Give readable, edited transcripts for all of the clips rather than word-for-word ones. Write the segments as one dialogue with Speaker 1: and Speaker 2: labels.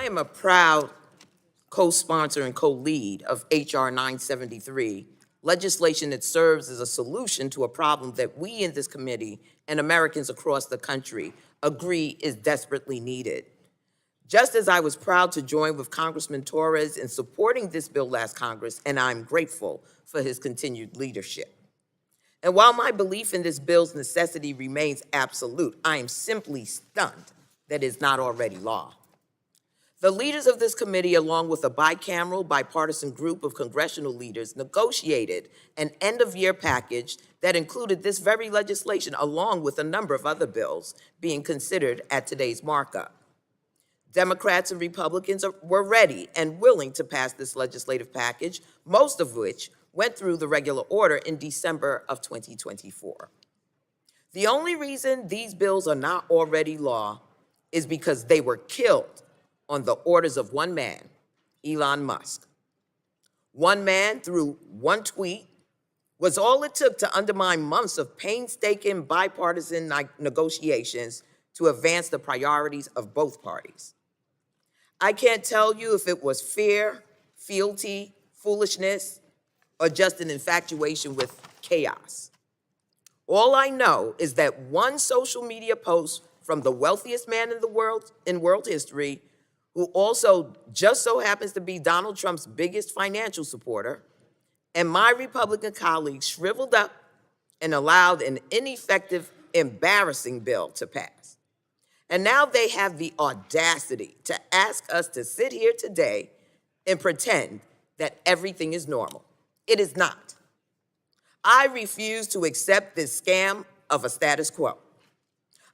Speaker 1: am a proud co-sponsor and co-lead of H.R. 973, legislation that serves as a solution to a problem that we in this committee and Americans across the country agree is desperately needed. Just as I was proud to join with Congressman Torres in supporting this bill last Congress, and I'm grateful for his continued leadership. And while my belief in this bill's necessity remains absolute, I am simply stunned that it's not already law. The leaders of this committee, along with a bicameral, bipartisan group of congressional leaders, negotiated an end-of-year package that included this very legislation, along with a number of other bills being considered at today's markup. Democrats and Republicans were ready and willing to pass this legislative package, most of which went through the regular order in December of 2024. The only reason these bills are not already law is because they were killed on the orders of one man, Elon Musk. One man, through one tweet, was all it took to undermine months of painstaking bipartisan negotiations to advance the priorities of both parties. I can't tell you if it was fear, fealty, foolishness, or just an infatuation with chaos. All I know is that one social media post from the wealthiest man in the world, in world history, who also just so happens to be Donald Trump's biggest financial supporter, and my Republican colleagues shriveled up and allowed an ineffective, embarrassing bill to pass. And now they have the audacity to ask us to sit here today and pretend that everything is normal. It is not. I refuse to accept this scam of a status quo.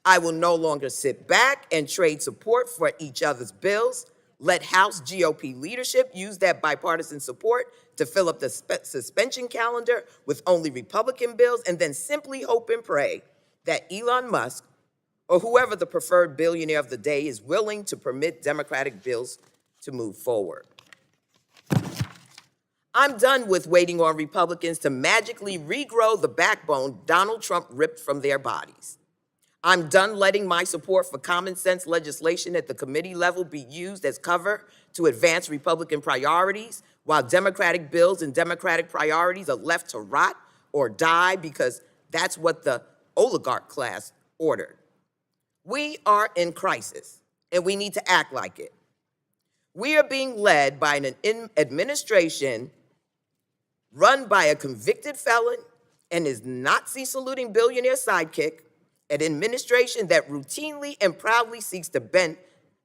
Speaker 1: I will no longer sit back and trade support for each other's bills. Let House GOP leadership use that bipartisan support to fill up the suspension calendar with only Republican bills, and then simply hope and pray that Elon Musk or whoever the preferred billionaire of the day is willing to permit Democratic bills to move forward. I'm done with waiting on Republicans to magically regrow the backbone Donald Trump ripped from their bodies. I'm done letting my support for common sense legislation at the committee level be used as cover to advance Republican priorities, while Democratic bills and Democratic priorities are left to rot or die because that's what the oligarch class ordered. We are in crisis, and we need to act like it. We are being led by an administration run by a convicted felon and his Nazi-saluting billionaire sidekick, an administration that routinely and proudly seeks to bend,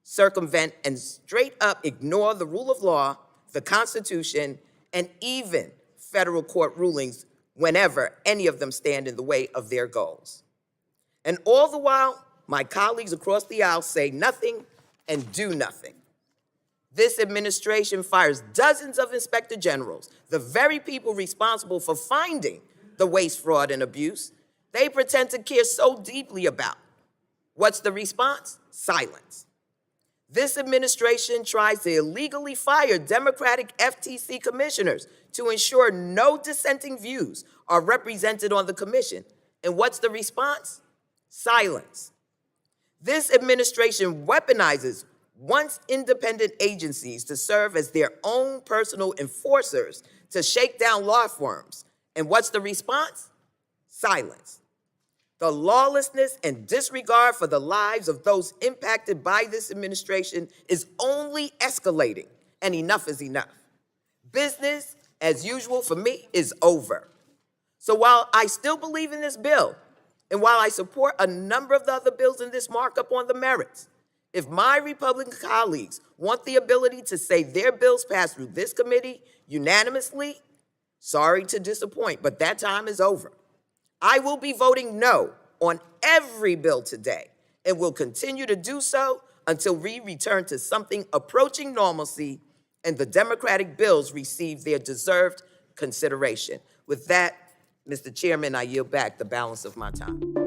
Speaker 1: circumvent, and straight up ignore the rule of law, the Constitution, and even federal court rulings whenever any of them stand in the way of their goals. And all the while, my colleagues across the aisle say nothing and do nothing. This administration fires dozens of inspector generals, the very people responsible for finding the waste, fraud, and abuse they pretend to care so deeply about. What's the response? Silence. This administration tries to illegally fire Democratic FTC commissioners to ensure no dissenting views are represented on the commission. And what's the response? Silence. This administration weaponizes once independent agencies to serve as their own personal enforcers to shake down law firms. And what's the response? Silence. The lawlessness and disregard for the lives of those impacted by this administration is only escalating, and enough is enough. Business, as usual for me, is over. So while I still believe in this bill, and while I support a number of the other bills in this markup on the merits, if my Republican colleagues want the ability to say their bills passed through this committee unanimously, sorry to disappoint, but that time is over. I will be voting no on every bill today and will continue to do so until we return to something approaching normalcy and the Democratic bills receive their deserved consideration. With that, Mr. Chairman, I yield back the balance of my time.